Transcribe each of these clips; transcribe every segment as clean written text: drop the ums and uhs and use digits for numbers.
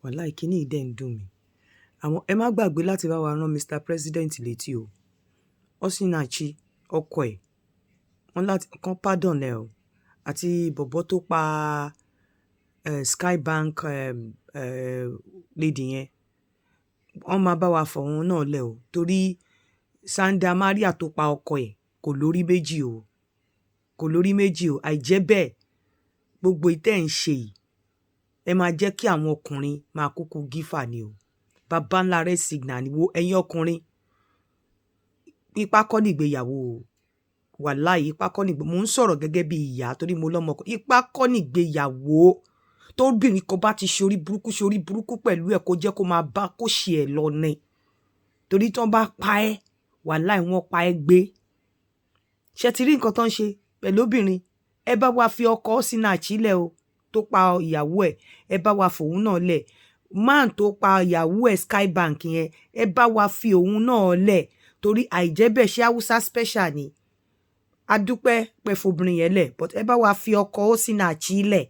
wàláì kíní yìí dẹ̀ ń dùn mí. Àwọn ẹ má gbàgbé láti bá wa rán Mr President létí o. Osinachi ọkọ ẹ̀ wọ́n láti kan pardon ẹ o àti bọ̀bọ́ tó pa Skybank lady yẹn wọ́n máa bá wa fọ̀hún náà lẹ̀ o torí Sanda Maria tó pa ọkọ ẹ̀ kò lórí méjì o kò lórí méjì o àìjẹ́ bẹ́ẹ̀ gbogbo ìtẹ́ ń ṣe yìí ẹ máa jẹ́ kí àwọn ọkùnrin máa kúkú gífà ni o bàbá ńlá rẹ̀ signal ni wo ẹ̀yin ọkùnrin ipá kọ́ nìgbéyàwó o wàláì ipá kọ́ nìgbé mò ń sọ̀rọ̀ gẹ́gẹ́ bí ìyá torí mo lọ́mọ ọkọ ipá kọ́ nìgbéyàwó tó bìnrin kan bá ti ṣorí burúkú pẹ̀lú ẹ̀ kó jẹ́ kó máa bá kó ṣe ẹ̀ lọ ní torí tí wọ́n bá pa ẹ́ wàláì wọ́n pa ẹ́ gbé ṣe ti rí nǹkan tó ń ṣe pẹ̀lú obìnrin ẹ bá wa fi ọkọ Osinachi lẹ̀ o tó pa ìyàwó ẹ bá wa fòun náà lẹ̀ man tó pa ìyàwó ẹ̀ Skybank yẹn ẹ bá wa fi òun náà lẹ̀ torí àìjẹ́bẹ̀ ṣé Haúsá special ni adúpẹ́ pẹ́ fobìnrin yẹn lẹ̀ but ẹ bá wa fi ọkọ Osinachi lẹ̀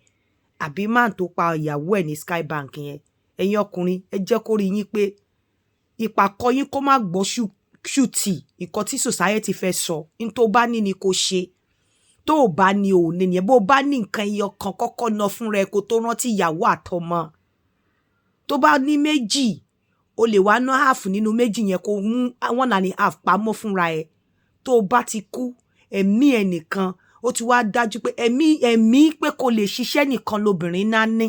àbí man tó pa ìyàwó ẹ̀ ní Skybank yẹn ẹ̀yin ọkùnrin ẹ jẹ́ kó rí yín pé ìpàkọ́ yín kó má gbọ́ ṣùtì nǹkan tí society fẹ́ sọ ní tó bá ní ni kò ṣe tó o bá ní òun ní yẹn bó o bá ní nǹkan ẹyọ kan kọ́kọ́ ná fún rẹ kó tó rántí ìyàwó àtọmọ tó bá ní méjì o lè wá ná half nínú méjì yẹn kó mú 1.5 pamọ́ fúnra ẹ tó o bá ti kú ẹ̀mí ẹnìkan ó ti wá dájú pé ẹ̀mí pé kò lè ṣiṣẹ́ nìkan lobìnrin náà ní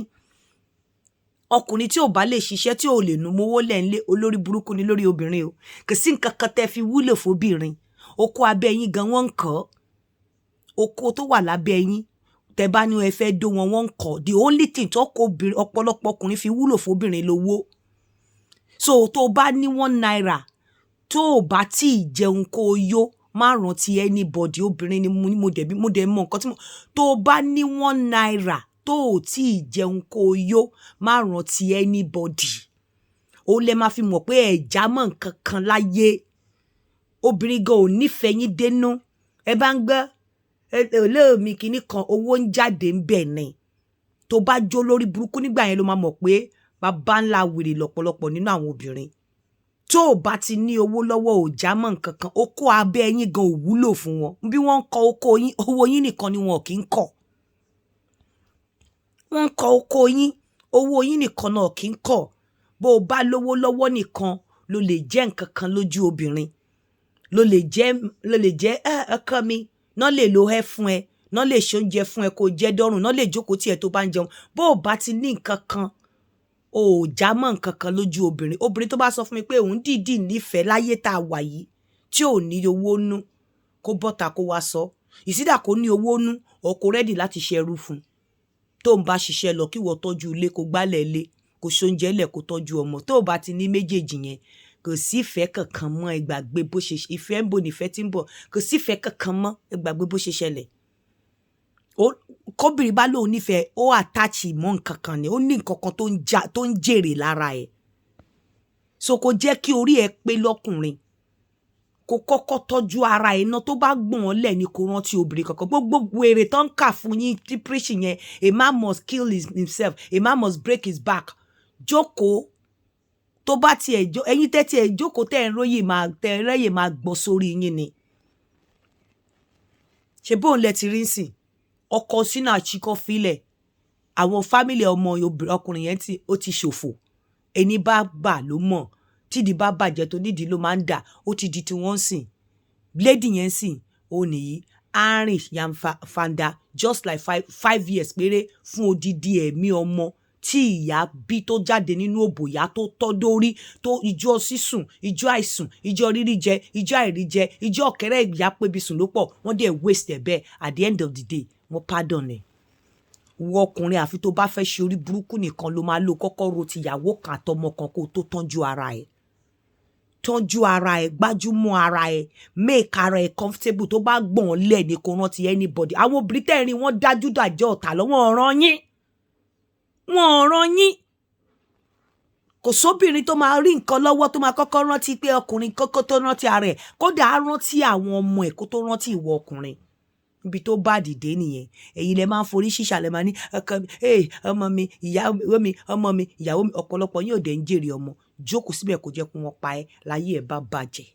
ọkùnrin tí ò bá lè ṣiṣẹ́ tí ò lè nu mowó lẹ́ńlé olórí burúkú ni lórí obìnrin o kò sí nǹkan kan tẹ́ fi wúlò fóbìnrin oko abẹ́ yín gan wọ́n ń kọ́ oko tó wà lábẹ́ yín tẹ́ bá ní ẹ fẹ́ dó wọn wọ́n ń kọ́ the only thing tó kó ọ̀pọ̀lọpọ̀ ọkùnrin fi wúlò fóbìnrin lówó so tó bá ní 1 naira tó bá tí ì jẹun kó yó má rántí anybody obìnrin ni mo dẹ̀ mọ nǹkan tí mo tó bá ní 1 naira tó tí ì jẹun kó yó má rántí anybody ó lè máa fi mọ̀ pé ẹ̀já mọ̀ nǹkan kan láyé obìnrin gan ò nífẹ̀ẹ́ yín dénú ẹ bá ń gbọ́ olóòmí kìíní kan owó ń jáde ń bẹ̀ ni tó bá jó lórí burúkú nígbà yẹn ló máa mọ̀ pé bàbá ńlá wèrè lọ́pọ̀lọpọ̀ nínú àwọn obìnrin tó o bá ti ní owó lọ́wọ́ ò já mọ́ nǹkan kan oko abẹ́ yín gan ò wúlò fún wọn bí wọ́n ń kọ oko yín owó yín nìkan ni wọn kì í kọ̀ wọ́n ń kọ oko yín owó yín nìkan náà kì í kọ̀ bó o bá lówó lọ́wọ́ nìkan ló lè jẹ́ nǹkan kan lójú obìnrin ló lè jẹ́ ọkọ mi náà lè lo ẹ fún ẹ náà lè ṣoúnjẹ fún ẹ kó jẹ dọ́rùn náà lè jókòó tí ẹ tó bá ń jẹun bó o bá ti ní nǹkan kan ò já mọ́ nǹkan kan lójú obìnrin tó bá sọ fún mi pé òun dìídì nífẹ̀ẹ́ láyé tá a wà yìí tí ò ní owó nú kó bọ́ta kó wá sọ ìsídà kó ní owó nú ọkọ rẹ́dì láti ṣerú fún tó ń bá ṣiṣẹ́ lọ kí wọ́n tọ́jú ilé kó gbálẹ̀ ilé kó ṣoúnjẹ lẹ̀ kó tọ́jú ọmọ tó bá ti ní méjèèjì yẹn kò sí ìfẹ́ kankan mọ́ ẹ gbàgbé bó ṣe ìfẹ́ ń bò nífẹ̀ẹ́ tí ń bọ̀ kò sí ìfẹ́ kankan mọ́ ẹ gbàgbé bó ṣe ṣẹlẹ̀ kóbìnrin bá lóun nífẹ̀ẹ́ ó àtàchì mọ́ nǹkan kan ni ó ní nǹkan kan tó ń jèrè lára ẹ̀ so kò jẹ́ kí orí ẹ pé lọ́kùnrin kó kọ́kọ́ tọ́jú ara ẹ̀ náà tó bá gbọ̀n ọ́ lẹ̀ ní kó rántí obìnrin kankan gbogbo èrè tó ń kà fún yín tí preaching yẹn a man must kill himself a man must break his back jókòó tó bá tiẹ̀ ẹ̀yin tẹ́tí ẹ̀ jókòó tẹ́ ẹ̀ rẹ́yè máa gbọ́ sórí yín ni ṣe bóun lẹ ti rí ń sìn ọkọ Osinachi kọ́ filẹ̀ àwọn fámìlì ọmọ ọkùnrin yẹn ó ti ṣòfò ẹni bá bà ló mọ̀ tídìí bá bàjẹ́ tó nídìí ló máa ń dà ó ti di tí wọ́n ń sìn lady yẹn sìn ó nìyí àárín yamfanda just like 5 years péré fún odidi ẹ̀mí ọmọ tí ìyá bí tó jáde nínú òbò ìyá tó tọ́ dórí tó ìjọ sísùn ìjọ àìsùn ìjọ rírí jẹ ìjọ àìrí jẹ ìjọ ọ̀kẹ́rẹ́ ìyá pébi sùn ló pọ̀ wọ́n dẹ̀ waste ẹ̀ bẹ́ẹ̀ at the end of the day wọ́n pardon ẹ̀ wọ ọkùnrin àfi tó bá fẹ́ ṣe orí burúkú nìkan ló máa lo kọ́kọ́rọ́ tìyàwó kan àtọmọ kan kó tó tọ́jú ara ẹ̀ gbájúmọ́ ara ẹ̀ make ara ẹ̀ comfortable tó bá gbọ̀n lẹ̀ ní kó rántí anybody àwọn obìnrin tẹ́rin wọ́n dájú dájọ́ ọ̀tá lọ́wọ́ ọ̀ràn yín kò sóbìnrin tó máa rí nǹkan lọ́wọ́ tó máa kọ́kọ́ rántí pé ọkùnrin kọ́kọ́ tó rántí ara ẹ̀ kódà á rántí àwọn ọmọ ẹ̀ kó tó rántí ìwọ ọkùnrin ibi tó bá dìde nìyẹn. Ẹ̀yin lẹ máa ń forí ṣíṣà lẹ máa ní ọmọ mi ìyàwó mi ọmọ mi ìyàwó mi, ọ̀pọ̀lọpọ̀ yín ò dẹ̀ ń jèrè ọmọ. Jókòó síbẹ̀ kó jẹ́ kí wọ́n pa ẹ́ láyé ẹ̀ bá bàjẹ́.